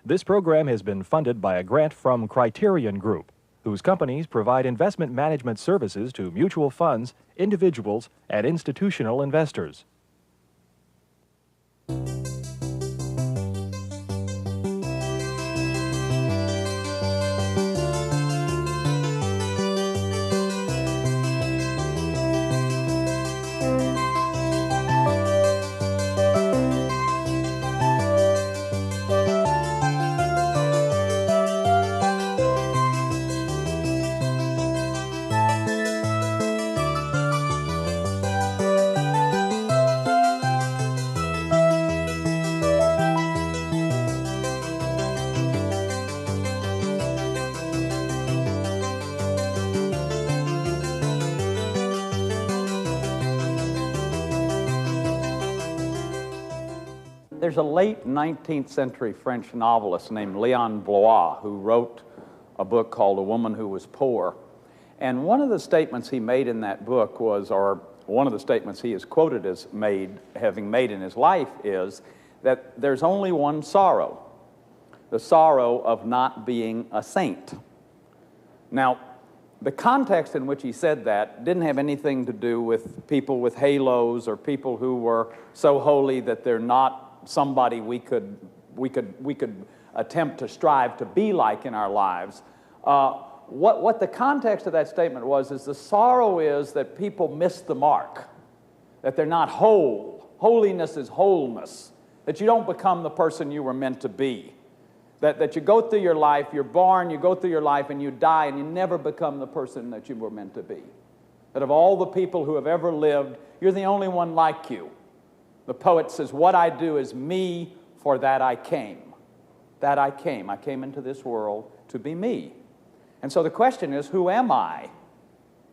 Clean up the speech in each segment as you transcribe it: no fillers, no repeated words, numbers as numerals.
This program has been funded by a grant from Criterion Group, whose companies provide investment management services to mutual funds, individuals, and institutional investors. There's a late 19th century French novelist named Léon Blois who wrote a book called A Woman Who Was Poor. And one of the statements he made in that book was, or one of the statements he is quoted as having made in his life is that there's only one sorrow, the sorrow of not being a saint. Now, the context in which he said that didn't have anything to do with people with halos or people who were so holy that they're not somebody we could attempt to strive to be like in our lives. What the context of that statement was is the sorrow is that people miss the mark, that they're not whole. Holiness is wholeness, that you don't become the person you were meant to be, that you go through your life, you're born, you go through your life, and you die, and you never become the person that you were meant to be. That of all the people who have ever lived, you're the only one like you. The poet says, what I do is me, for that I came. That I came. I came into this world to be me. And so the question is, who am I?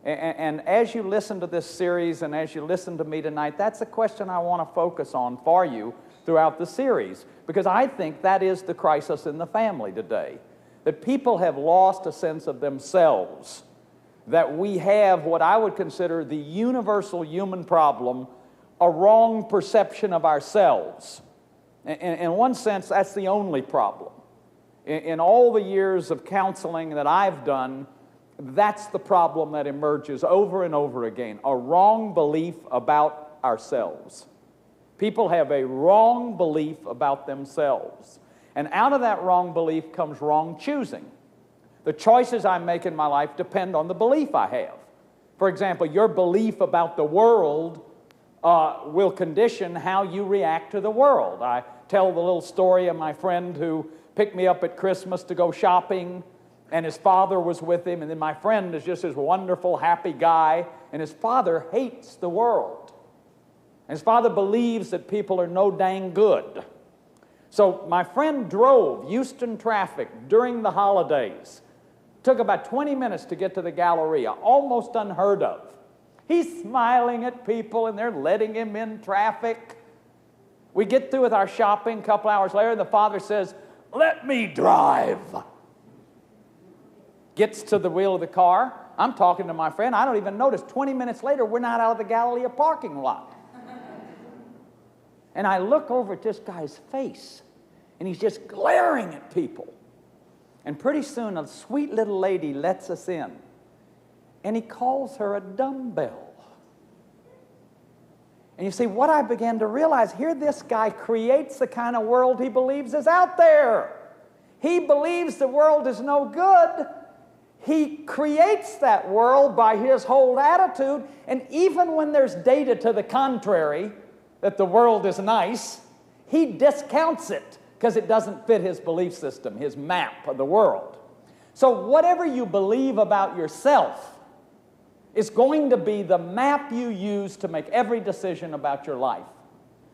And as you listen to this series and as you listen to me tonight, that's a question I want to focus on for you throughout the series, because I think that is the crisis in the family today, that people have lost a sense of themselves, that we have what I would consider the universal human problem, a wrong perception of ourselves. In one sense, that's the only problem. In all the years of counseling that I've done, that's the problem that emerges over and over again, a wrong belief about ourselves. People have a wrong belief about themselves. And out of that wrong belief comes wrong choosing. The choices I make in my life depend on the belief I have. For example, your belief about the world will condition how you react to the world. I tell the little story of my friend who picked me up at Christmas to go shopping, and his father was with him, and then my friend is just this wonderful, happy guy, and his father hates the world. And his father believes that people are no dang good. So my friend drove Houston traffic during the holidays. Took about 20 minutes to get to the Galleria, almost unheard of. He's smiling at people, and they're letting him in traffic. We get through with our shopping a couple hours later, and the father says, "Let me drive." Gets to the wheel of the car. I'm talking to my friend. I don't even notice. 20 minutes later, we're not out of the Galleria parking lot. And I look over at this guy's face, and he's just glaring at people. And pretty soon, a sweet little lady lets us in. And he calls her a dumbbell. And you see, what I began to realize, here this guy creates the kind of world he believes is out there. He believes the world is no good. He creates that world by his whole attitude, and even when there's data to the contrary, that the world is nice, he discounts it because it doesn't fit his belief system, his map of the world. So whatever you believe about yourself is going to be the map you use to make every decision about your life.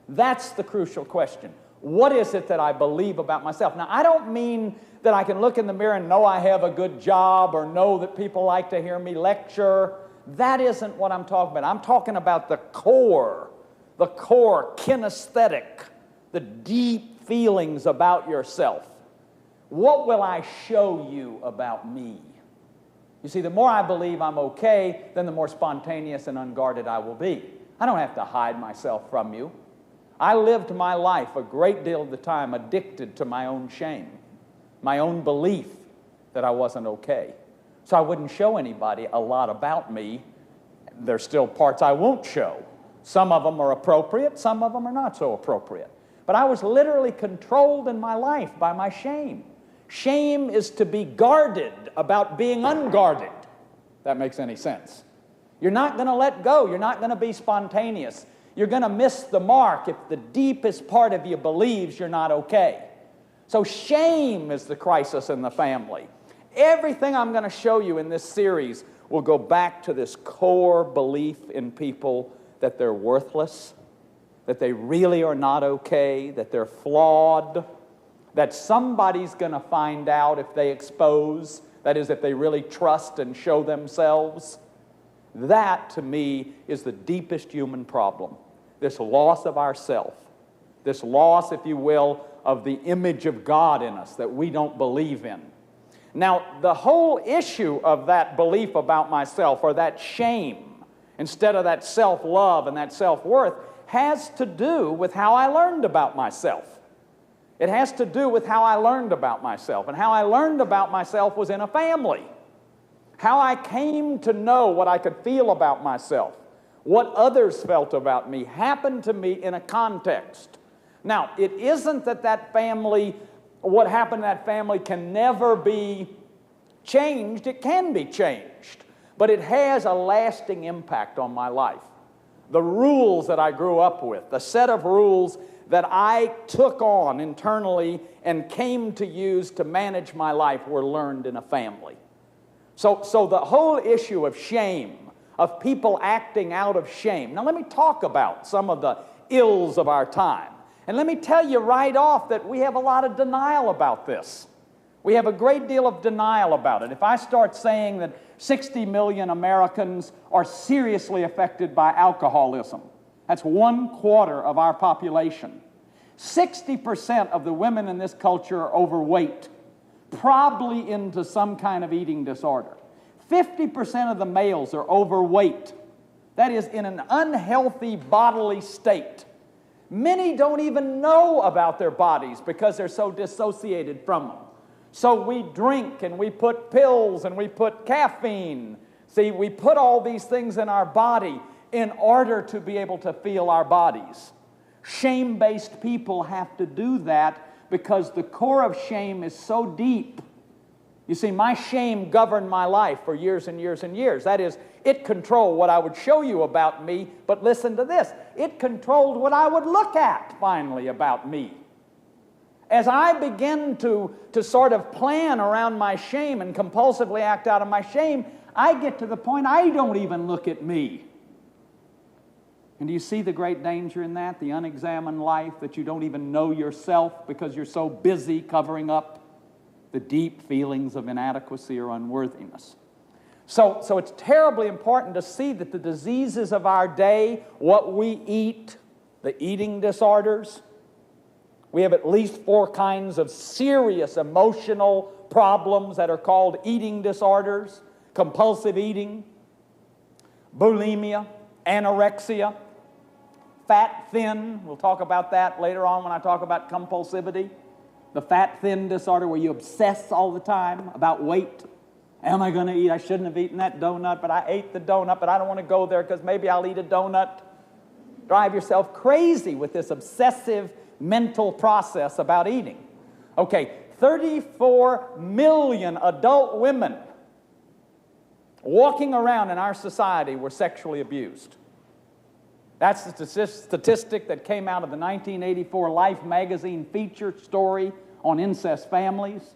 That's the crucial question. What is it that I believe about myself? Now, I don't mean that I can look in the mirror and know I have a good job or know that people like to hear me lecture. That isn't what I'm talking about. I'm talking about the core kinesthetic, the deep feelings about yourself. What will I show you about me? You see, the more I believe I'm okay, then the more spontaneous and unguarded I will be. I don't have to hide myself from you. I lived my life a great deal of the time addicted to my own shame. my own belief that I wasn't okay. So I wouldn't show anybody a lot about me. There's still parts I won't show. Some of them are appropriate, some of them are not so appropriate. But I was literally controlled in my life by my shame. Shame is to be guarded about being unguarded. If that makes any sense. You're not going to let go. You're not going to be spontaneous. You're going to miss the mark if the deepest part of you believes you're not okay. So shame is the crisis in the family. Everything I'm going to show you in this series will go back to this core belief in people that they're worthless, that they really are not okay, that they're flawed, that somebody's going to find out if they expose, that is, if they really trust and show themselves. That, to me, is the deepest human problem. This loss of ourself, this loss, if you will, of the image of God in us that we don't believe in. Now, the whole issue of that belief about myself, or that shame, instead of that self-love and that self-worth, has to do with how I learned about myself. It has to do with how I learned about myself. And how I learned about myself was in a family. How I came to know what I could feel about myself, what others felt about me, happened to me in a context. Now, it isn't that family, what happened in that family can never be changed. It can be changed, but it has a lasting impact on my life. The rules that I grew up with, the set of rules that I took on internally and came to use to manage my life were learned in a family. So the whole issue of shame, of people acting out of shame. Now let me talk about some of the ills of our time. And let me tell you right off that we have a lot of denial about this. We have a great deal of denial about it. If I start saying that 60 million Americans are seriously affected by alcoholism, that's 1/4 of our population. 60% of the women in this culture are overweight, probably into some kind of eating disorder. 50% of the males are overweight. That is, in an unhealthy bodily state. Many don't even know about their bodies because they're so dissociated from them. So we drink and we put pills and we put caffeine. See, we put all these things in our body in order to be able to feel our bodies. Shame-based people have to do that because the core of shame is so deep. You see, my shame governed my life for years and years and years. That is, it controlled what I would show you about me, but listen to this. It controlled what I would look at, finally, about me. As I begin to sort of plan around my shame and compulsively act out of my shame, I get to the point I don't even look at me. And do you see the great danger in that? The unexamined life, that you don't even know yourself because you're so busy covering up the deep feelings of inadequacy or unworthiness. So it's terribly important to see that the diseases of our day, what we eat, the eating disorders, we have at least 4 kinds of serious emotional problems that are called eating disorders: compulsive eating, bulimia, anorexia, fat-thin. We'll talk about that later on when I talk about compulsivity. The fat-thin disorder where you obsess all the time about weight. Am I going to eat? I shouldn't have eaten that donut, but I ate the donut, but I don't want to go there because maybe I'll eat a donut. Drive yourself crazy with this obsessive mental process about eating. Okay, 34 million adult women walking around in our society were sexually abused. That's the statistic that came out of the 1984 Life magazine feature story on incest families.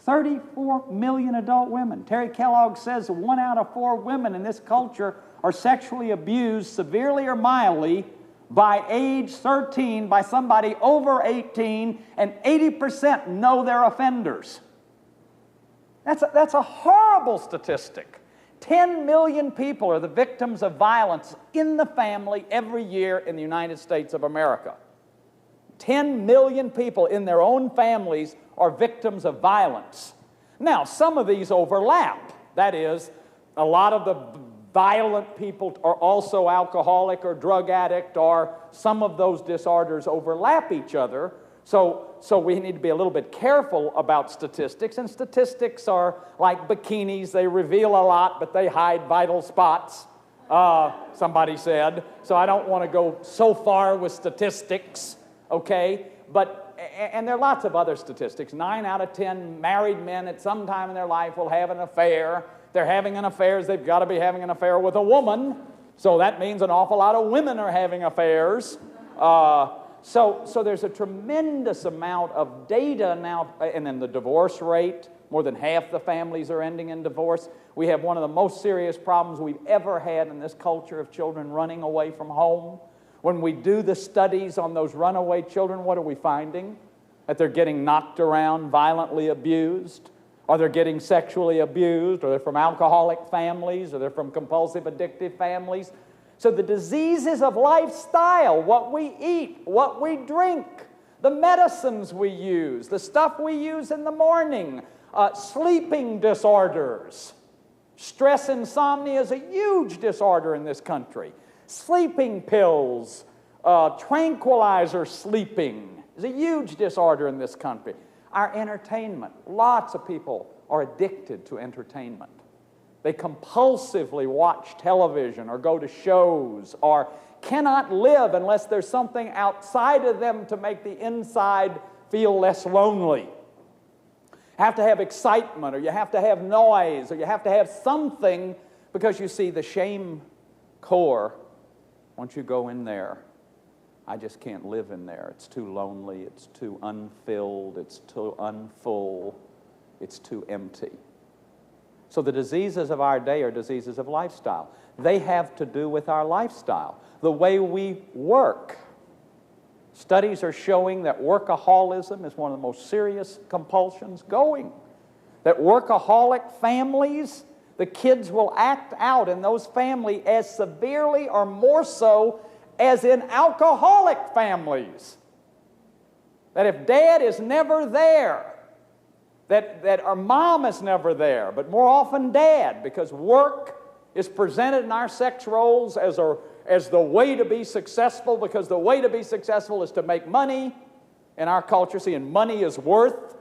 34 million adult women. Terry Kellogg says 1 out of 4 women in this culture are sexually abused, severely or mildly, by age 13 by somebody over 18, and 80% know they're offenders. That's a horrible statistic. 10 million people are the victims of violence in the family every year in the United States of America. 10 million people in their own families are victims of violence. Now, some of these overlap. That is, a lot of the violent people are also alcoholic or drug addict, or some of those disorders overlap each other. So we need to be a little bit careful about statistics, and statistics are like bikinis. They reveal a lot, but they hide vital spots, somebody said. So I don't want to go so far with statistics, okay? And there are lots of other statistics. 9 out of 10 married men at some time in their life will have an affair. They're having an affair, they've got to be having an affair with a woman. So that means an awful lot of women are having affairs. So there's a tremendous amount of data now, and then the divorce rate, more than half the families are ending in divorce. We have one of the most serious problems we've ever had in this culture of children running away from home. When we do the studies on those runaway children, what are we finding? That they're getting knocked around, violently abused, or they're getting sexually abused, or they're from alcoholic families, or they're from compulsive addictive families. So the diseases of lifestyle, what we eat, what we drink, the medicines we use, the stuff we use in the morning, sleeping disorders. Stress insomnia is a huge disorder in this country. Sleeping pills, tranquilizer sleeping is a huge disorder in this country. Our entertainment, lots of people are addicted to entertainment. They compulsively watch television or go to shows or cannot live unless there's something outside of them to make the inside feel less lonely. You have to have excitement, or you have to have noise, or you have to have something, because you see the shame core, once you go in there, I just can't live in there. It's too lonely, it's too unfilled, it's too unfull, it's too empty. So the diseases of our day are diseases of lifestyle. They have to do with our lifestyle, the way we work. Studies are showing that workaholism is one of the most serious compulsions going. That workaholic families, the kids will act out in those families as severely or more so as in alcoholic families. That if dad is never there, that our mom is never there, but more often dad, because work is presented in our sex roles as the way to be successful, because the way to be successful is to make money in our culture. See, and money is worth,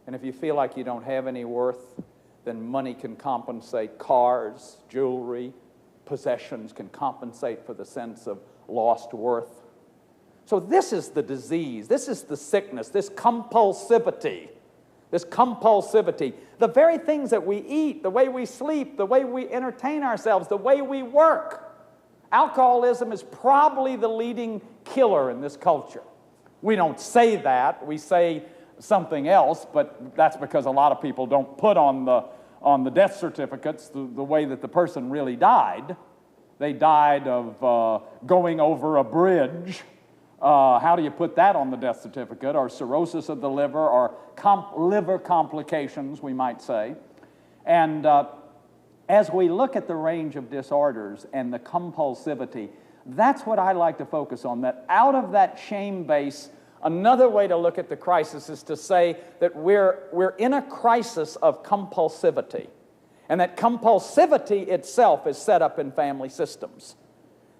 and if you feel like you don't have any worth, then money can compensate. Cars, jewelry, possessions can compensate for the sense of lost worth. So this is the disease, this is the sickness, this compulsivity. The very things that we eat, the way we sleep, the way we entertain ourselves, the way we work. Alcoholism is probably the leading killer in this culture. We don't say that, we say something else, but that's because a lot of people don't put on the death certificates the way that the person really died. They died of going over a bridge. How do you put that on the death certificate? Or cirrhosis of the liver, or liver complications, we might say. And as we look at the range of disorders and the compulsivity, that's what I like to focus on, that out of that shame base, another way to look at the crisis is to say that we're in a crisis of compulsivity, and that compulsivity itself is set up in family systems.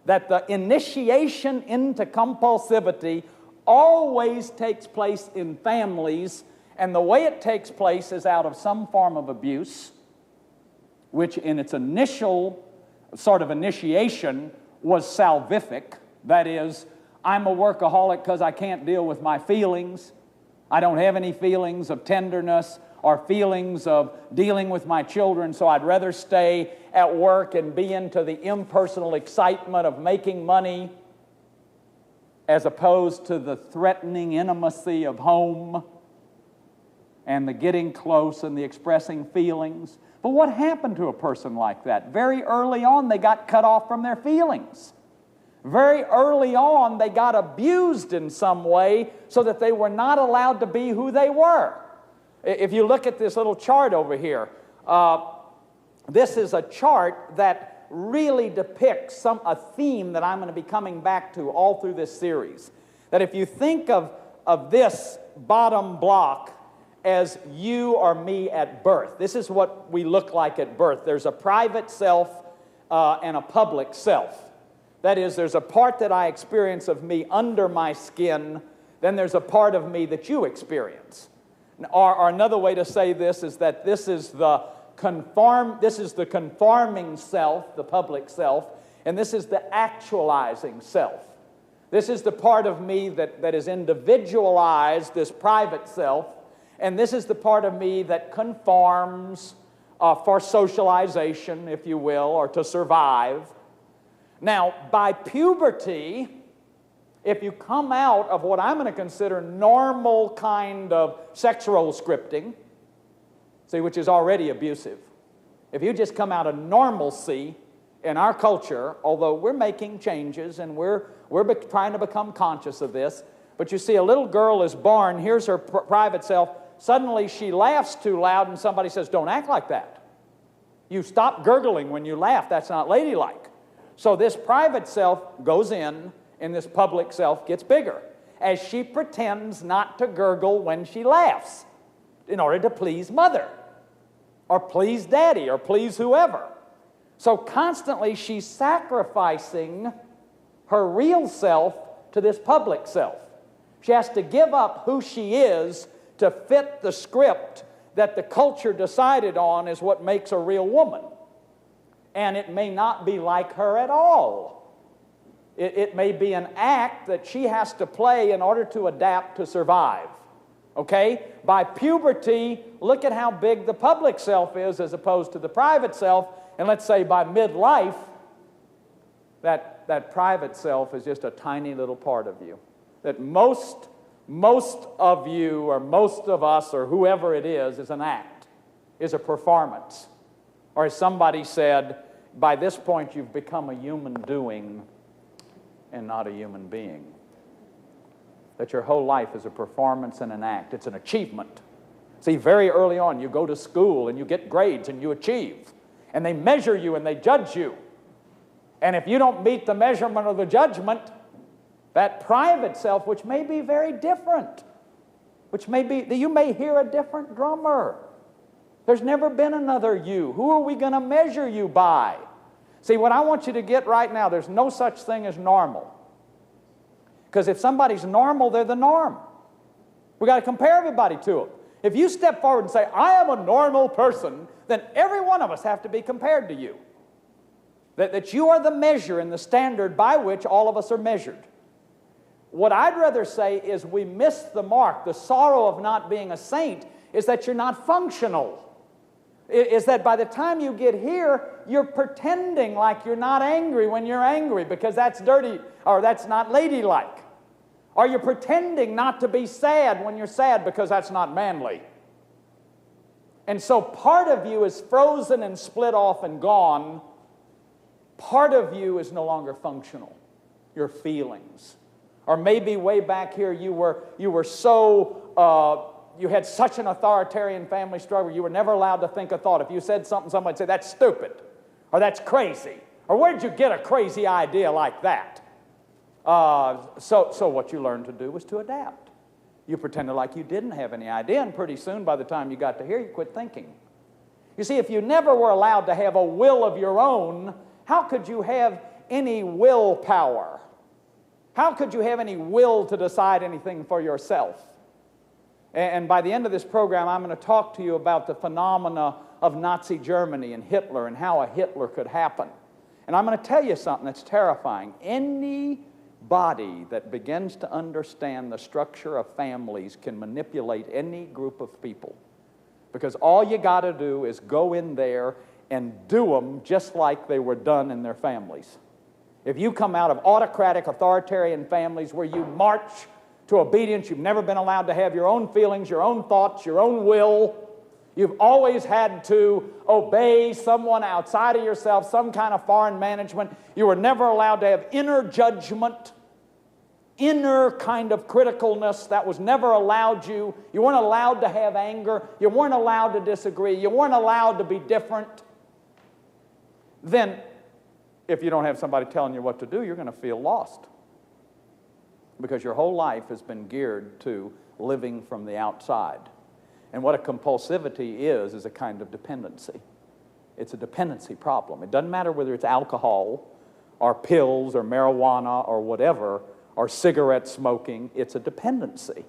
That the initiation into compulsivity always takes place in families, and the way it takes place is out of some form of abuse, which in its initial sort of initiation was salvific. That is, I'm a workaholic because I can't deal with my feelings. I don't have any feelings of tenderness or feelings of dealing with my children, so I'd rather stay at work and be into the impersonal excitement of making money as opposed to the threatening intimacy of home and the getting close and the expressing feelings. But what happened to a person like that? Very early on, they got cut off from their feelings. Very early on, they got abused in some way so that they were not allowed to be who they were. If you look at this little chart over here, this is a chart that really depicts a theme that I'm going to be coming back to all through this series. That if you think of this bottom block as you or me at birth, this is what we look like at birth. There's a private self and a public self. That is, there's a part that I experience of me under my skin then there's a part of me that you experience. Or another way to say this is that this is the conforming self, the public self, and this is the actualizing self. This is the part of me that is individualized, this private self, and this is the part of me that conforms for socialization, if you will, or to survive. Now, by puberty, if you come out of what I'm going to consider normal kind of sexual scripting, see, which is already abusive. If you just come out of normalcy in our culture, although we're making changes and we're trying to become conscious of this, but you see a little girl is born, here's her private self, suddenly she laughs too loud and somebody says, don't act like that. You stop gurgling when you laugh, that's not ladylike. So this private self goes in and this public self gets bigger as she pretends not to gurgle when she laughs in order to please mother or please daddy or please whoever. So constantly she's sacrificing her real self to this public self. She has to give up who she is to fit the script that the culture decided on is what makes a real woman. And it may not be like her at all. It may be an act that she has to play in order to adapt to survive. Okay? By puberty, look at how big the public self is as opposed to the private self. And let's say by midlife, that private self is just a tiny little part of you. That most of you or most of us or whoever it is an act, is a performance. Or as somebody said, by this point you've become a human doing and not a human being. That your whole life is a performance and an act. It's an achievement. See, very early on you go to school and you get grades and you achieve. And they measure you and they judge you. And if you don't meet the measurement or the judgment, that private self, which may be very different, which may be, you may hear a different drummer. There's never been another you. Who are we going to measure you by? See, what I want you to get right now, there's no such thing as normal. Because if somebody's normal, they're the norm. We've got to compare everybody to them. If you step forward and say, I am a normal person, then every one of us have to be compared to you. That you are the measure and the standard by which all of us are measured. What I'd rather say is we miss the mark. The sorrow of not being a saint is that you're not functional. Is that by the time you get here, you're pretending like you're not angry when you're angry because that's dirty or that's not ladylike. Or you're pretending not to be sad when you're sad because that's not manly. And so part of you is frozen and split off and gone. Part of you is no longer functional. Your feelings. Or maybe way back here you were so... you had such an authoritarian family struggle, you were never allowed to think a thought. If you said something, somebody would say, that's stupid, or that's crazy, or where did you get a crazy idea like that? So what you learned to do was to adapt. You pretended like you didn't have any idea, and pretty soon, by the time you got to here, you quit thinking. You see, if you never were allowed to have a will of your own, how could you have any willpower? How could you have any will to decide anything for yourself? And by the end of this program, I'm going to talk to you about the phenomena of Nazi Germany and Hitler and how a Hitler could happen. And I'm going to tell you something that's terrifying. Anybody that begins to understand the structure of families can manipulate any group of people. Because all you got to do is go in there and do them just like they were done in their families. If you come out of autocratic, authoritarian families where you march to obedience, you've never been allowed to have your own feelings, your own thoughts, your own will. You've always had to obey someone outside of yourself, some kind of foreign management. You were never allowed to have inner judgment, inner kind of criticalness. That was never allowed you. You weren't allowed to have anger. You weren't allowed to disagree. You weren't allowed to be different. Then, if you don't have somebody telling you what to do, you're going to feel lost. Because your whole life has been geared to living from the outside. And what a compulsivity is a kind of dependency. It's a dependency problem. It doesn't matter whether it's alcohol or pills or marijuana or whatever, or cigarette smoking. It's a dependency.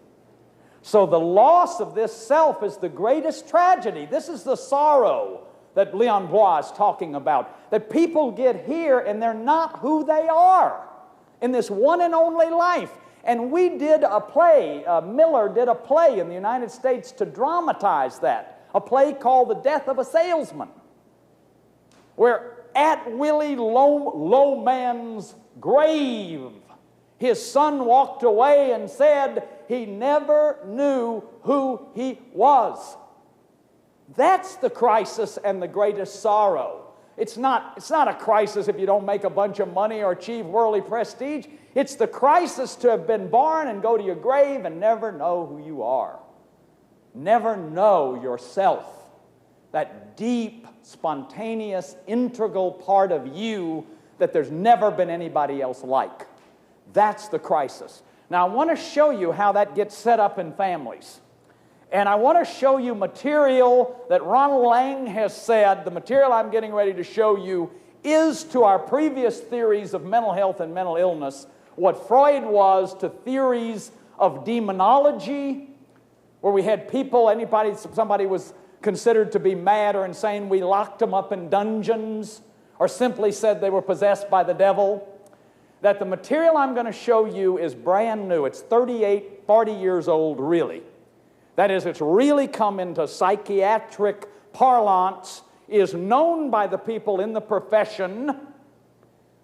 So the loss of this self is the greatest tragedy. This is the sorrow that Leon Blois is talking about, that people get here and they're not who they are in this one and only life. And we did a play, Miller did a play in the United States to dramatize that, a play called The Death of a Salesman, where at Willie Loman's grave, his son walked away and said he never knew who he was. That's the crisis and the greatest sorrow. It's not a crisis if you don't make a bunch of money or achieve worldly prestige. It's the crisis to have been born and go to your grave and never know who you are. Never know yourself. That deep, spontaneous, integral part of you that there's never been anybody else like. That's the crisis. Now, I want to show you how that gets set up in families. And I want to show you material that Ronald Lang has said, the material I'm getting ready to show you is to our previous theories of mental health and mental illness what Freud was to theories of demonology, where we had people, somebody was considered to be mad or insane, we locked them up in dungeons, or simply said they were possessed by the devil. That the material I'm going to show you is brand new. It's 38, 40 years old, really. That is, it's really come into psychiatric parlance, is known by the people in the profession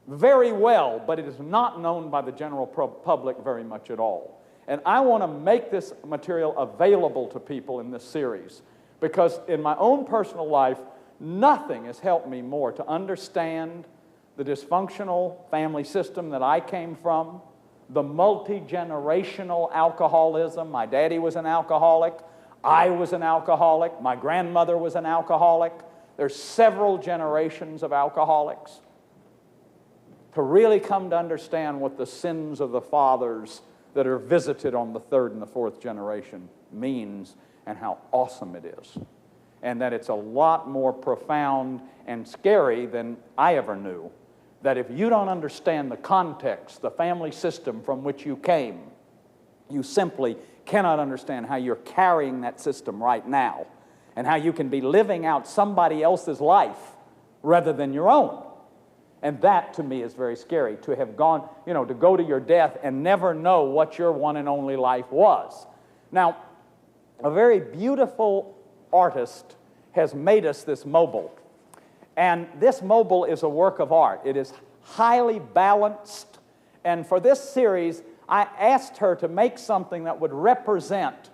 very well, but it is not known by the general public very much at all. And I want to make this material available to people in this series, because in my own personal life, nothing has helped me more to understand the dysfunctional family system that I came from, the multi-generational alcoholism. My daddy was an alcoholic. I was an alcoholic. My grandmother was an alcoholic. There's several generations of alcoholics. To really come to understand what the sins of the fathers that are visited on the third and the fourth generation means and how awesome it is. And that it's a lot more profound and scary than I ever knew. That if you don't understand the context, the family system from which you came, you simply cannot understand how you're carrying that system right now and how you can be living out somebody else's life rather than your own. And that, to me, is very scary, to have gone, to go to your death and never know what your one and only life was. Now, a very beautiful artist has made us this mobile. And this mobile is a work of art. It is highly balanced. And for this series, I asked her to make something that would represent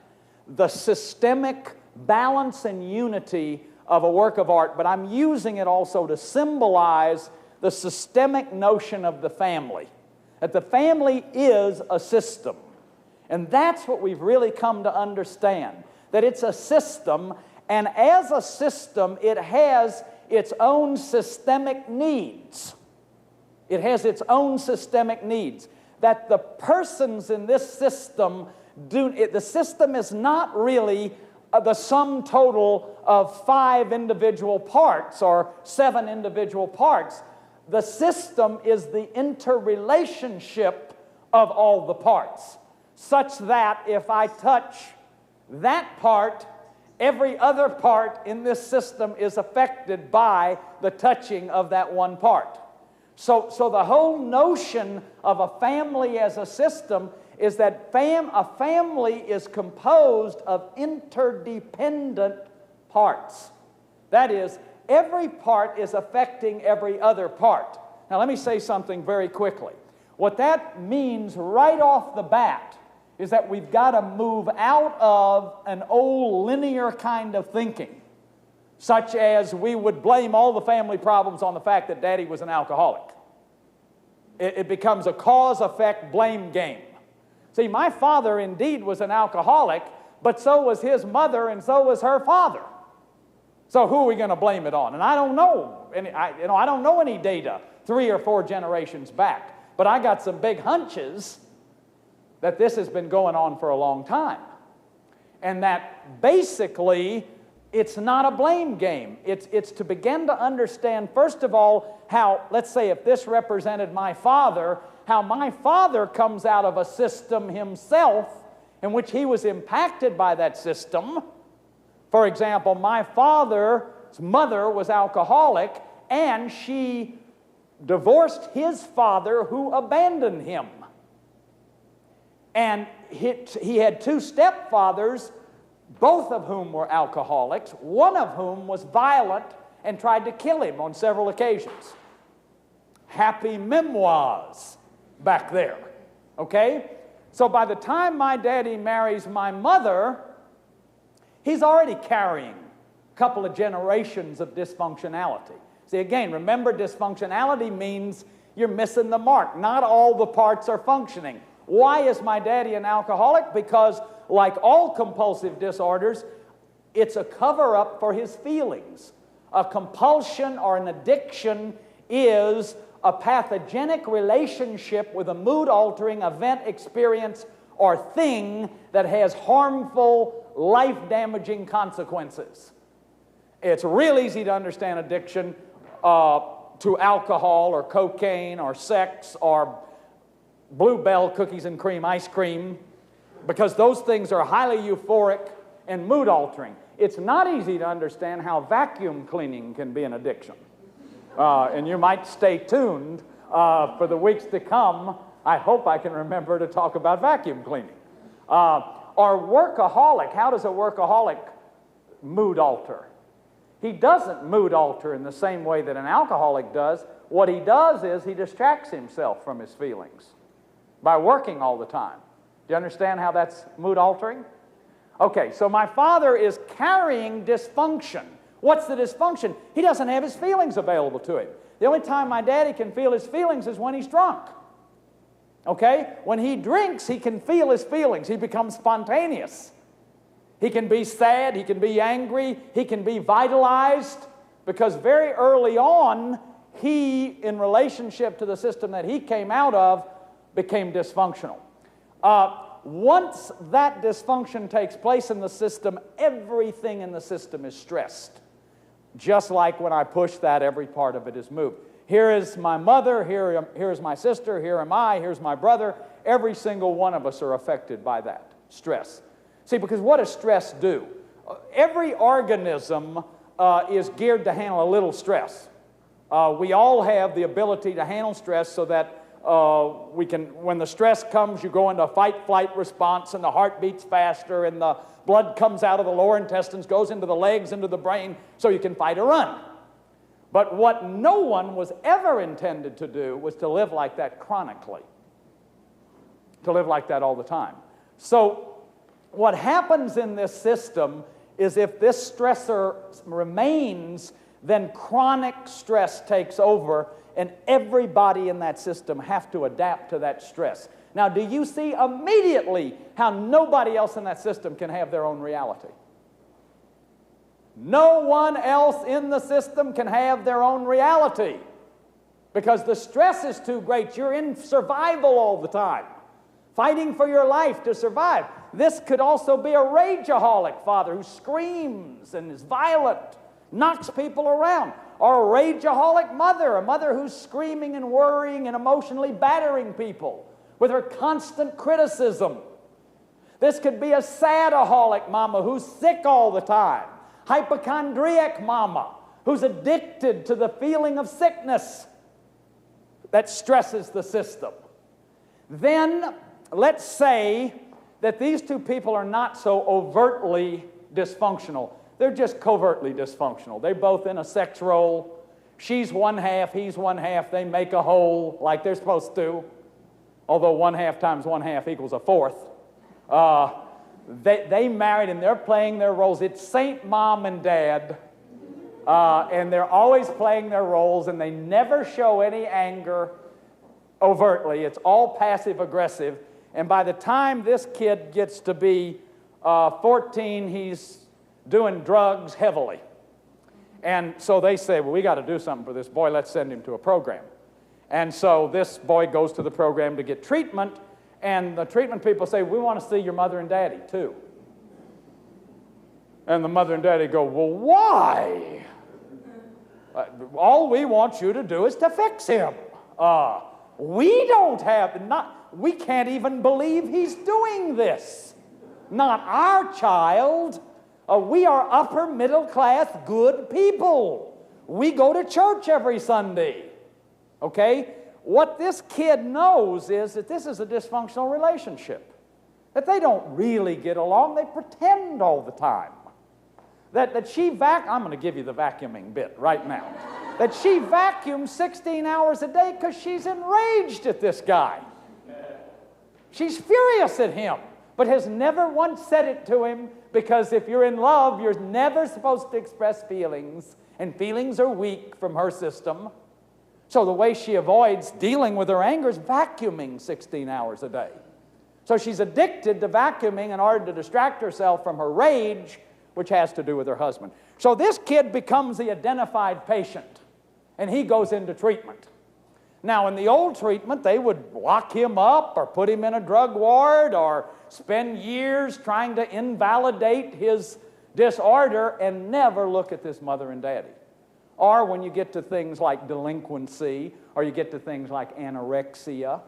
the systemic balance and unity of a work of art, but I'm using it also to symbolize the systemic notion of the family. That the family is a system. And that's what we've really come to understand. That it's a system, and as a system, it has its own systemic needs. It has its own systemic needs. That the persons in this system the system is not really the sum total of 5 individual parts or 7 individual parts. The system is the interrelationship of all the parts, such that if I touch that part, every other part in this system is affected by the touching of that one part. So the whole notion of a family as a system is that a family is composed of interdependent parts. That is, every part is affecting every other part. Now let me say something very quickly. What that means right off the bat is that we've got to move out of an old linear kind of thinking, such as we would blame all the family problems on the fact that Daddy was an alcoholic. It becomes a cause-effect blame game. See, my father indeed was an alcoholic, but so was his mother and so was her father. So who are we going to blame it on? And I don't know. I don't know any data 3 or 4 generations back, but I got some big hunches that this has been going on for a long time. And that basically It's not a blame game. It's to begin to understand, first of all, how, let's say if this represented my father, how my father comes out of a system himself in which he was impacted by that system. For example, my father's mother was alcoholic, and she divorced his father, who abandoned him. And he had two stepfathers, both of whom were alcoholics, one of whom was violent and tried to kill him on several occasions. Happy memoirs back there, okay? So by the time my daddy marries my mother, he's already carrying a couple of generations of dysfunctionality. See, again, remember, dysfunctionality means you're missing the mark. Not all the parts are functioning. Why is my daddy an alcoholic? Because, like all compulsive disorders, it's a cover-up for his feelings. A compulsion or an addiction is a pathogenic relationship with a mood-altering event, experience, or thing that has harmful, life-damaging consequences. It's real easy to understand addiction to alcohol or cocaine or sex or Bluebell cookies and cream ice cream, because those things are highly euphoric and mood-altering. It's not easy to understand how vacuum cleaning can be an addiction. And you might stay tuned for the weeks to come. I hope I can remember to talk about vacuum cleaning. Or workaholic. How does a workaholic mood alter? He doesn't mood alter in the same way that an alcoholic does. What he does is he distracts himself from his feelings by working all the time. Do you understand how that's mood altering? Okay, so my father is carrying dysfunction. What's the dysfunction? He doesn't have his feelings available to him. The only time my daddy can feel his feelings is when he's drunk. Okay? When he drinks, he can feel his feelings. He becomes spontaneous. He can be sad, he can be angry, he can be vitalized, because very early on, he, in relationship to the system that he came out of, became dysfunctional. Once that dysfunction takes place in the system, everything in the system is stressed. Just like when I push that, every part of it is moved. Here is my mother, here is my sister, here am I, here's my brother. Every single one of us are affected by that stress. See, because what does stress do? Every organism is geared to handle a little stress. We all have the ability to handle stress so that we can, when the stress comes, you go into a fight-flight response, and the heart beats faster, and the blood comes out of the lower intestines, goes into the legs, into the brain, so you can fight or run. But what no one was ever intended to do was to live like that chronically, to live like that all the time. So what happens in this system is, if this stressor remains, then chronic stress takes over, and everybody in that system have to adapt to that stress. Now, do you see immediately how nobody else in that system can have their own reality? No one else in the system can have their own reality, because the stress is too great. You're in survival all the time, fighting for your life to survive. This could also be a rageaholic father who screams and is violent, knocks people around. Or a rageaholic mother, a mother who's screaming and worrying and emotionally battering people with her constant criticism. This could be a sadaholic mama who's sick all the time. Hypochondriac mama who's addicted to the feeling of sickness that stresses the system. Then, let's say that these two people are not so overtly dysfunctional. They're just covertly dysfunctional. They're both in a sex role. She's one half, he's one half. They make a whole like they're supposed to, although 1/2 times 1/2 equals a fourth. They married, and they're playing their roles. It's Saint Mom and Dad, and they're always playing their roles, and they never show any anger overtly. It's all passive-aggressive. And by the time this kid gets to be 14, he's doing drugs heavily. And so they say, well, we got to do something for this boy. Let's send him to a program. And so this boy goes to the program to get treatment, and the treatment people say, we want to see your mother and daddy too. And the mother and daddy go, well, why? All we want you to do is to fix him. We can't even believe he's doing this. Not our child. We are upper middle class good people. We go to church every Sunday. Okay? What this kid knows is that this is a dysfunctional relationship. That they don't really get along. They pretend all the time. That she I'm going to give you the vacuuming bit right now. That she vacuums 16 hours a day because she's enraged at this guy. She's furious at him, but has never once said it to him, because if you're in love, you're never supposed to express feelings, and feelings are weak from her system. So the way she avoids dealing with her anger is vacuuming 16 hours a day. So she's addicted to vacuuming in order to distract herself from her rage, which has to do with her husband. So this kid becomes the identified patient, and he goes into treatment. Now, in the old treatment, they would lock him up or put him in a drug ward or spend years trying to invalidate his disorder and never look at this mother and daddy. Or when you get to things like delinquency, or you get to things like anorexia,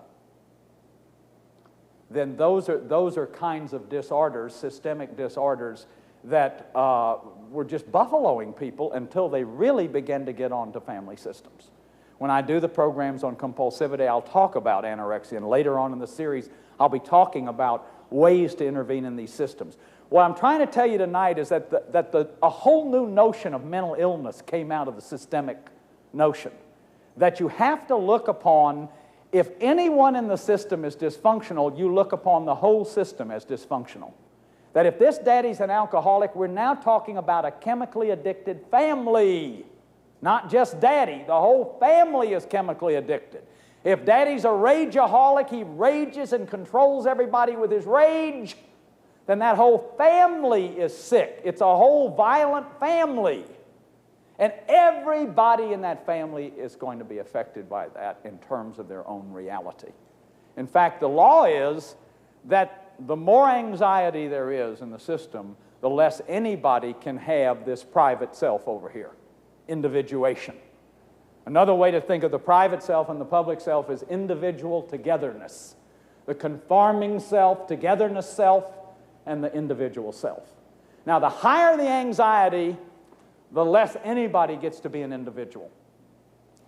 then those are kinds of disorders, systemic disorders, that were just buffaloing people until they really began to get onto family systems. When I do the programs on compulsivity, I'll talk about anorexia, and later on in the series, I'll be talking about ways to intervene in these systems. What I'm trying to tell you tonight is that a whole new notion of mental illness came out of the systemic notion. That you have to look upon, if anyone in the system is dysfunctional, you look upon the whole system as dysfunctional. That if this daddy's an alcoholic, we're now talking about a chemically addicted family. Not just daddy. The whole family is chemically addicted. If daddy's a rageaholic, he rages and controls everybody with his rage, then that whole family is sick. It's a whole violent family. And everybody in that family is going to be affected by that in terms of their own reality. In fact, the law is that the more anxiety there is in the system, the less anybody can have this private self over here. Individuation. Another way to think of the private self and the public self is individual togetherness. The conforming self, togetherness self, and the individual self. Now, the higher the anxiety, the less anybody gets to be an individual.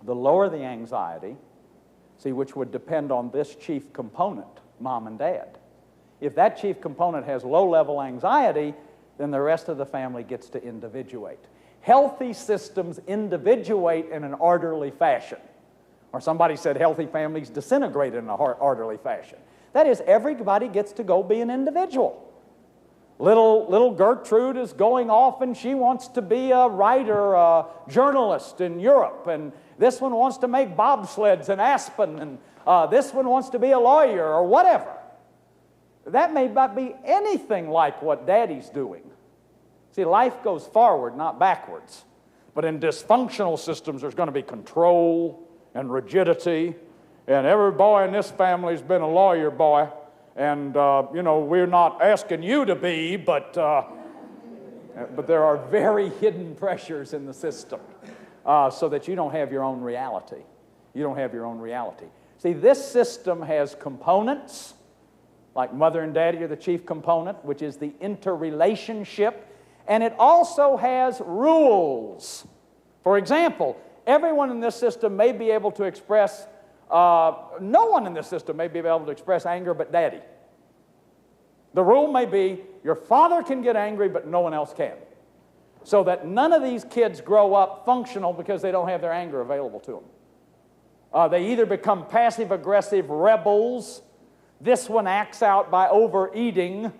The lower the anxiety, see, which would depend on this chief component, mom and dad. If that chief component has low-level anxiety, then the rest of the family gets to individuate. Healthy systems individuate in an orderly fashion. Or somebody said healthy families disintegrate in an orderly fashion. That is, everybody gets to go be an individual. Little Gertrude is going off and she wants to be a writer, a journalist in Europe. And this one wants to make bobsleds in Aspen. And this one wants to be a lawyer or whatever. That may not be anything like what Daddy's doing. See, life goes forward, not backwards. But in dysfunctional systems, there's going to be control and rigidity. And every boy in this family's been a lawyer boy. And, we're not asking you to be, but there are very hidden pressures in the system so that you don't have your own reality. You don't have your own reality. See, this system has components, like mother and daddy are the chief component, which is the interrelationship. And it also has rules. For example, everyone in this system may be able to express, no one in this system may be able to express anger but daddy. The rule may be your father can get angry but no one else can. So that none of these kids grow up functional because they don't have their anger available to them. They either become passive-aggressive rebels. This one acts out by overeating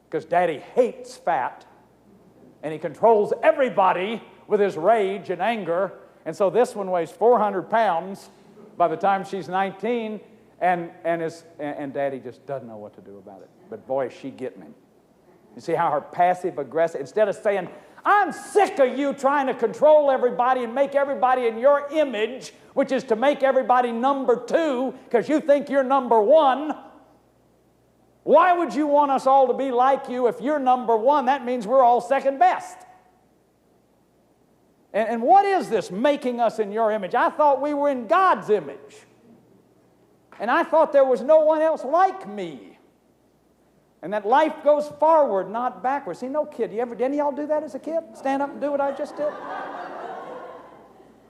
because daddy hates fat. And he controls everybody with his rage and anger. And so this one weighs 400 pounds by the time she's 19, and Daddy just doesn't know what to do about it. But boy, is she getting him. You see how her passive-aggressive, instead of saying, I'm sick of you trying to control everybody and make everybody in your image, which is to make everybody number two because you think you're number one, Why would you want us all to be like you if you're number one? That means we're all second best. And what is this making us in your image? I thought we were in God's image. And I thought there was no one else like me. And that life goes forward, not backwards. See, no kid, did any of y'all do that as a kid? Stand up and do what I just did?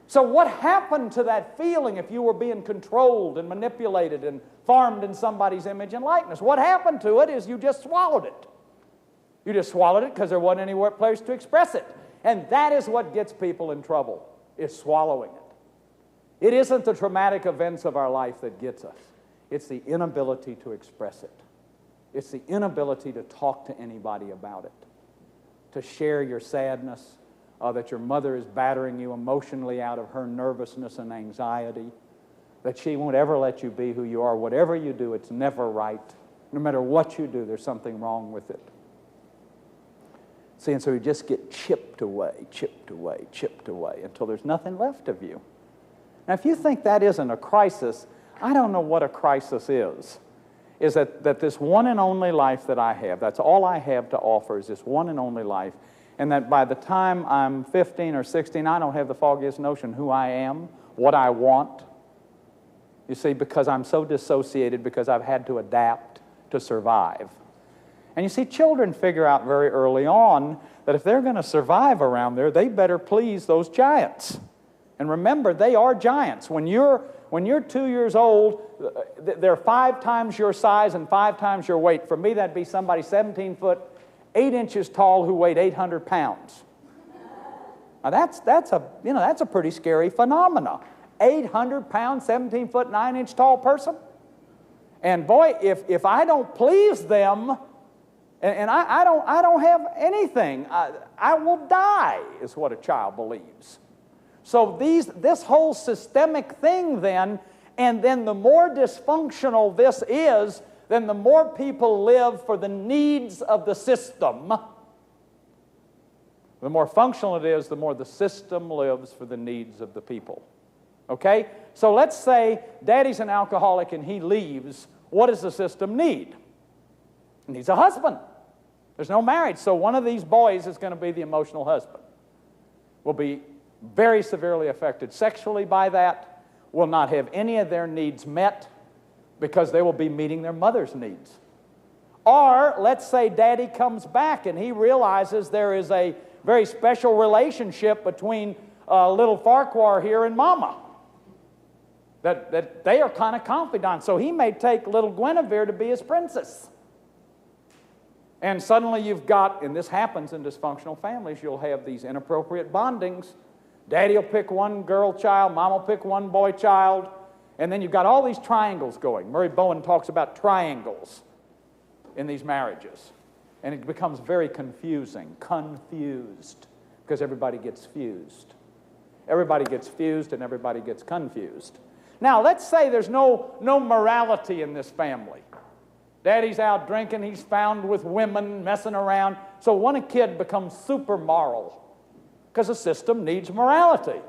So what happened to that feeling if you were being controlled and manipulated and formed in somebody's image and likeness? What happened to it is you just swallowed it. You just swallowed it because there wasn't anywhere place to express it. And that is what gets people in trouble, is swallowing it. It isn't the traumatic events of our life that gets us. It's the inability to express it. It's the inability to talk to anybody about it, to share your sadness, that your mother is battering you emotionally out of her nervousness and anxiety, that she won't ever let you be who you are. Whatever you do, it's never right. No matter what you do, there's something wrong with it. See, and so you just get chipped away, chipped away, chipped away until there's nothing left of you. Now, if you think that isn't a crisis, I don't know what a crisis is that this one and only life that I have, that's all I have to offer is this one and only life, and that by the time I'm 15 or 16, I don't have the foggiest notion who I am, what I want. You see, because I'm so dissociated, because I've had to adapt to survive. And you see, children figure out very early on that if they're going to survive around there, they better please those giants. And remember, they are giants. When you're 2 years old, they're 5 times your size and 5 times your weight. For me, that'd be somebody 17 foot, 8 inches tall who weighed 800 pounds. Now that's a pretty scary phenomena. 800 pounds, 17 foot, 9 inch tall person. And boy, if I don't please them, and I don't have anything, I will die, is what a child believes. So this whole systemic thing then, and then the more dysfunctional this is, then the more people live for the needs of the system. The more functional it is, the more the system lives for the needs of the people. Okay? So let's say Daddy's an alcoholic and he leaves. What does the system need? It needs a husband. There's no marriage, so one of these boys is going to be the emotional husband. Will be very severely affected sexually by that, will not have any of their needs met because they will be meeting their mother's needs. Or let's say Daddy comes back and he realizes there is a very special relationship between little Farquhar here and Mama. That they are kind of confidants. So he may take little Guinevere to be his princess. And suddenly you've got, and this happens in dysfunctional families, you'll have these inappropriate bondings. Daddy will pick one girl child, Mom will pick one boy child, and then you've got all these triangles going. Murray Bowen talks about triangles in these marriages. And it becomes very confusing, confused, because everybody gets fused. Everybody gets fused and everybody gets confused. Now, let's say there's no morality in this family. Daddy's out drinking, he's found with women, messing around. So one kid becomes super moral because the system needs morality.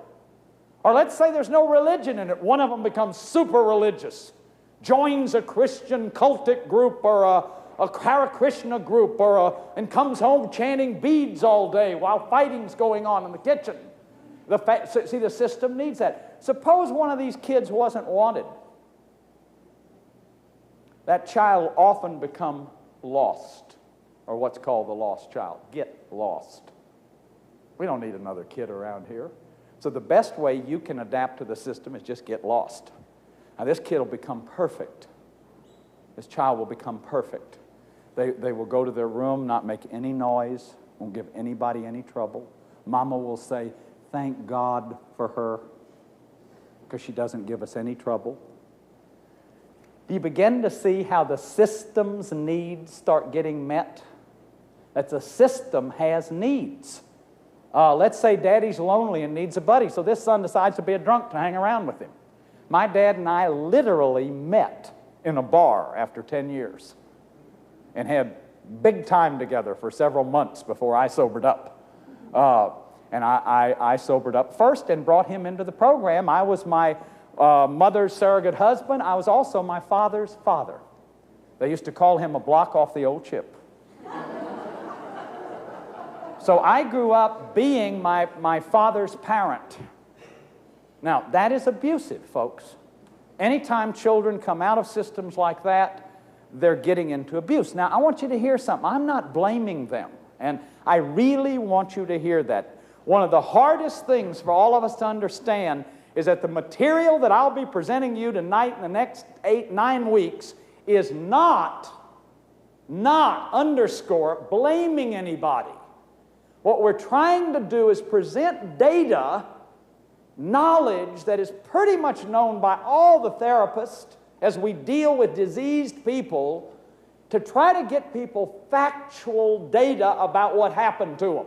Or let's say there's no religion in it. One of them becomes super religious, joins a Christian cultic group or a Hare Krishna group and comes home chanting beads all day while fighting's going on in the kitchen. See, the system needs that. Suppose one of these kids wasn't wanted. That child will often become lost, or what's called the lost child. Get lost. We don't need another kid around here. So the best way you can adapt to the system is just get lost. Now this kid will become perfect. This child will become perfect. They will go to their room, not make any noise, won't give anybody any trouble. Mama will say, thank God for her, because she doesn't give us any trouble. Do you begin to see how the system's needs start getting met? That the system has needs. Let's say Daddy's lonely and needs a buddy, so this son decides to be a drunk to hang around with him. My dad and I literally met in a bar after 10 years and had big time together for several months before I sobered up. And I sobered up first and brought him into the program. I was my mother's surrogate husband. I was also my father's father. They used to call him a block off the old chip. So I grew up being my father's parent. Now, that is abusive, folks. Anytime children come out of systems like that, they're getting into abuse. Now, I want you to hear something. I'm not blaming them, and I really want you to hear that. One of the hardest things for all of us to understand is that the material that I'll be presenting you tonight in the next 8-9 weeks is not underscore blaming anybody. What we're trying to do is present data, knowledge that is pretty much known by all the therapists as we deal with diseased people, to try to get people factual data about what happened to them.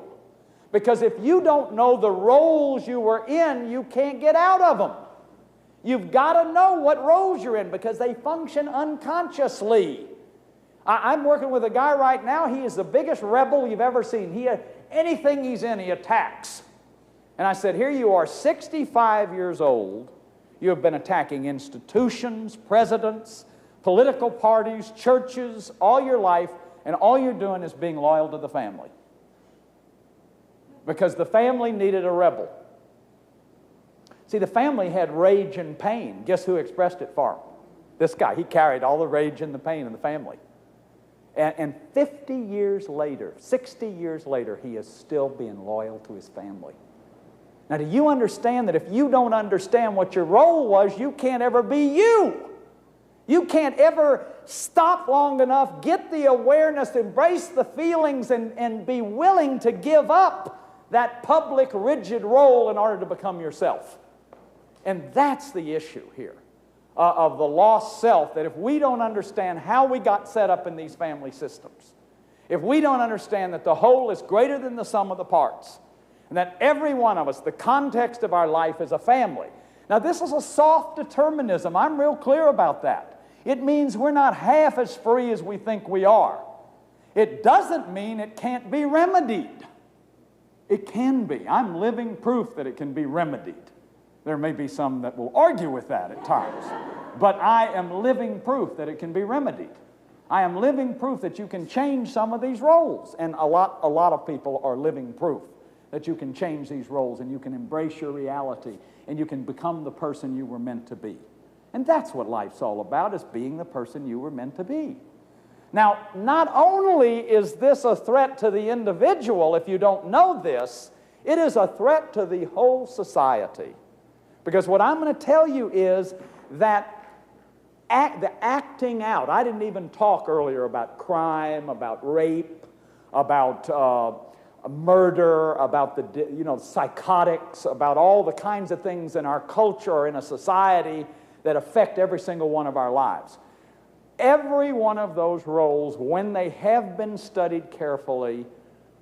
Because if you don't know the roles you were in, you can't get out of them. You've got to know what roles you're in because they function unconsciously. I'm working with a guy right now. He is the biggest rebel you've ever seen. Anything he's in, he attacks. And I said, here you are, 65 years old. You have been attacking institutions, presidents, political parties, churches, all your life, and all you're doing is being loyal to the family. Because the family needed a rebel. See, the family had rage and pain. Guess who expressed it for him? This guy. He carried all the rage and the pain in the family. And 50 years later, 60 years later, he is still being loyal to his family. Now, do you understand that if you don't understand what your role was, you can't ever be you? You can't ever stop long enough, get the awareness, embrace the feelings, and be willing to give up that public, rigid role in order to become yourself. And that's the issue here. Of the lost self, that if we don't understand how we got set up in these family systems, if we don't understand that the whole is greater than the sum of the parts, and that every one of us, the context of our life is a family. Now, this is a soft determinism. I'm real clear about that. It means we're not half as free as we think we are. It doesn't mean it can't be remedied. It can be. I'm living proof that it can be remedied. There may be some that will argue with that at times. But I am living proof that it can be remedied. I am living proof that you can change some of these roles. And a lot of people are living proof that you can change these roles and you can embrace your reality and you can become the person you were meant to be. And that's what life's all about, is being the person you were meant to be. Now, not only is this a threat to the individual, if you don't know this, it is a threat to the whole society. Because what I'm going to tell you is that the acting out, I didn't even talk earlier about crime, about rape, about murder, about the psychotics, about all the kinds of things in our culture or in a society that affect every single one of our lives. Every one of those roles, when they have been studied carefully,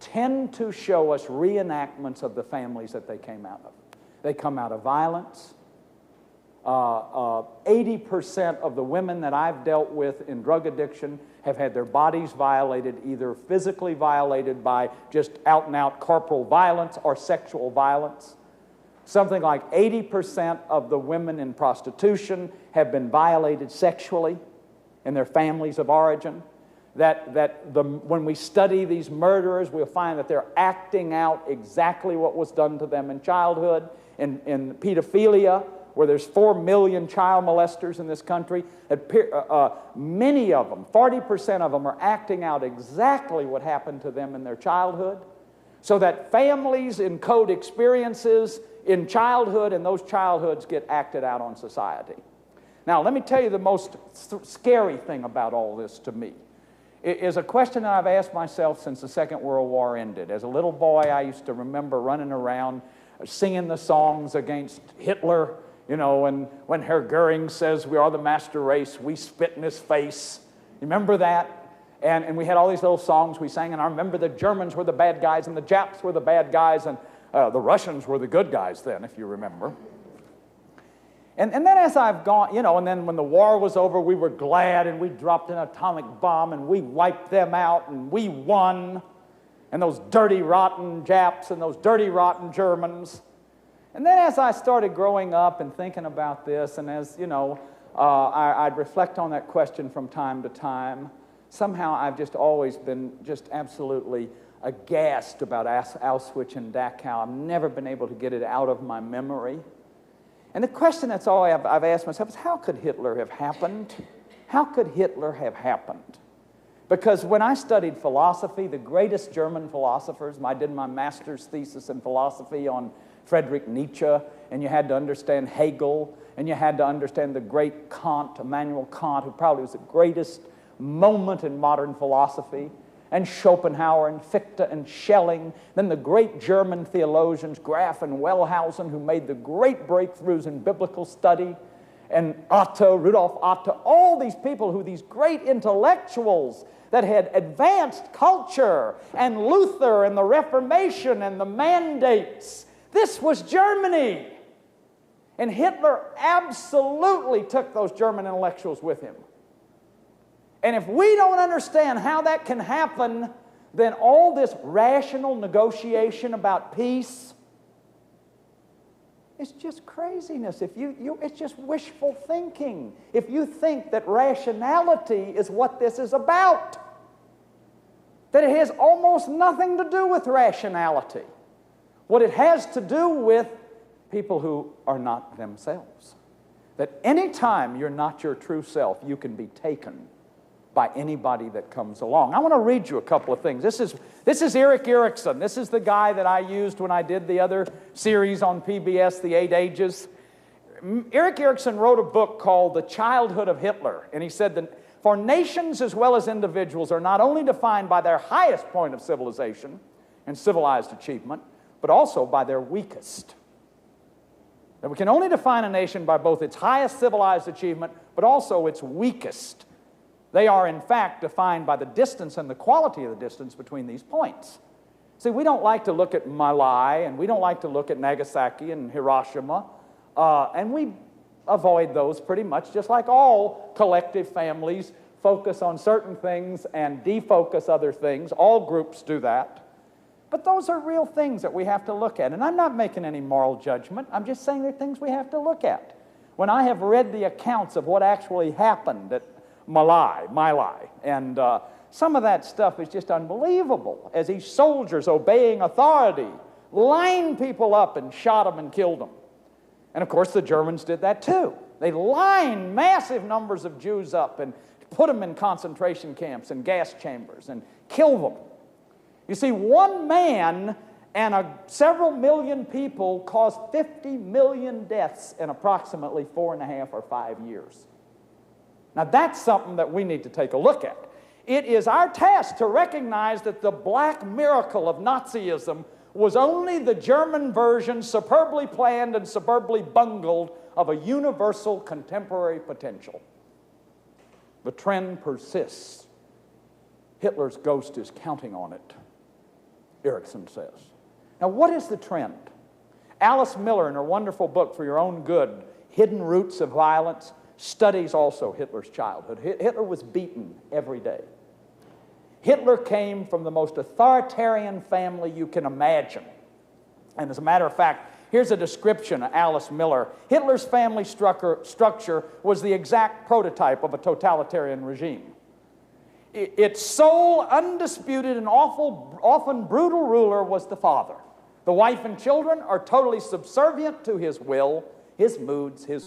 tend to show us reenactments of the families that they came out of. They come out of violence. 80% of the women that I've dealt with in drug addiction have had their bodies violated, either physically violated by just out-and-out corporal violence or sexual violence. Something like 80% of the women in prostitution have been violated sexually in their families of origin. When we study these murderers, we'll find that they're acting out exactly what was done to them in childhood. In pedophilia, where there's 4 million child molesters in this country, many of them, 40% of them, are acting out exactly what happened to them in their childhood, so that families encode experiences in childhood, and those childhoods get acted out on society. Now, let me tell you the most scary thing about all this to me. It is a question that I've asked myself since the Second World War ended. As a little boy, I used to remember running around singing the songs against Hitler, and when Herr Goering says, "We are the master race, we spit in his face." You remember that? And we had all these little songs we sang, and I remember the Germans were the bad guys, and the Japs were the bad guys, and the Russians were the good guys then, if you remember. And then as I've gone, and then when the war was over, we were glad, and we dropped an atomic bomb, and we wiped them out, and we won. And those dirty, rotten Japs and those dirty, rotten Germans. And then as I started growing up and thinking about this, and as, I'd reflect on that question from time to time. Somehow I've just always been just absolutely aghast about Auschwitz and Dachau. I've never been able to get it out of my memory. And the question that's all I've asked myself is, how could Hitler have happened? How could Hitler have happened? Because when I studied philosophy, the greatest German philosophers, I did my master's thesis in philosophy on Friedrich Nietzsche, and you had to understand Hegel, and you had to understand the great Kant, Immanuel Kant, who probably was the greatest moment in modern philosophy, and Schopenhauer and Fichte and Schelling, then the great German theologians, Graf and Wellhausen, who made the great breakthroughs in biblical study, and Otto, Rudolf Otto, all these people who, these great intellectuals that had advanced culture, and Luther and the Reformation and the mandates. This was Germany. And Hitler absolutely took those German intellectuals with him. And if we don't understand how that can happen, then all this rational negotiation about peace, it's just craziness. It's just wishful thinking. If you think that rationality is what this is about, that it has almost nothing to do with rationality. What it has to do with people who are not themselves. That any time you're not your true self, you can be taken by anybody that comes along. I want to read you a couple of things. This is Erik Erikson. This is the guy that I used when I did the other series on PBS, The 8 Ages. Erik Erikson wrote a book called The Childhood of Hitler, and he said that for nations as well as individuals are not only defined by their highest point of civilization and civilized achievement, but also by their weakest. That we can only define a nation by both its highest civilized achievement, but also its weakest. They are, in fact, defined by the distance and the quality of the distance between these points. See, we don't like to look at My Lai, and we don't like to look at Nagasaki and Hiroshima, and we avoid those pretty much, just like all collective families focus on certain things and defocus other things. All groups do that. But those are real things that we have to look at. And I'm not making any moral judgment. I'm just saying they're things we have to look at. When I have read the accounts of what actually happened at My Lai, and some of that stuff is just unbelievable. As these soldiers, obeying authority, lined people up and shot them and killed them. And of course the Germans did that too. They lined massive numbers of Jews up and put them in concentration camps and gas chambers and killed them. You see, one man and several million people caused 50 million deaths in approximately 4.5 or 5 years. Now that's something that we need to take a look at. It is our task to recognize that the black miracle of Nazism was only the German version, superbly planned and superbly bungled, of a universal contemporary potential. The trend persists. Hitler's ghost is counting on it, Erikson says. Now, what is the trend? Alice Miller, in her wonderful book, For Your Own Good, Hidden Roots of Violence, studies also Hitler's childhood. Hitler was beaten every day. Hitler came from the most authoritarian family you can imagine. And as a matter of fact, here's a description of Alice Miller. Hitler's family structure was the exact prototype of a totalitarian regime. Its sole, undisputed, and often brutal ruler was the father. The wife and children are totally subservient to his will, his moods, his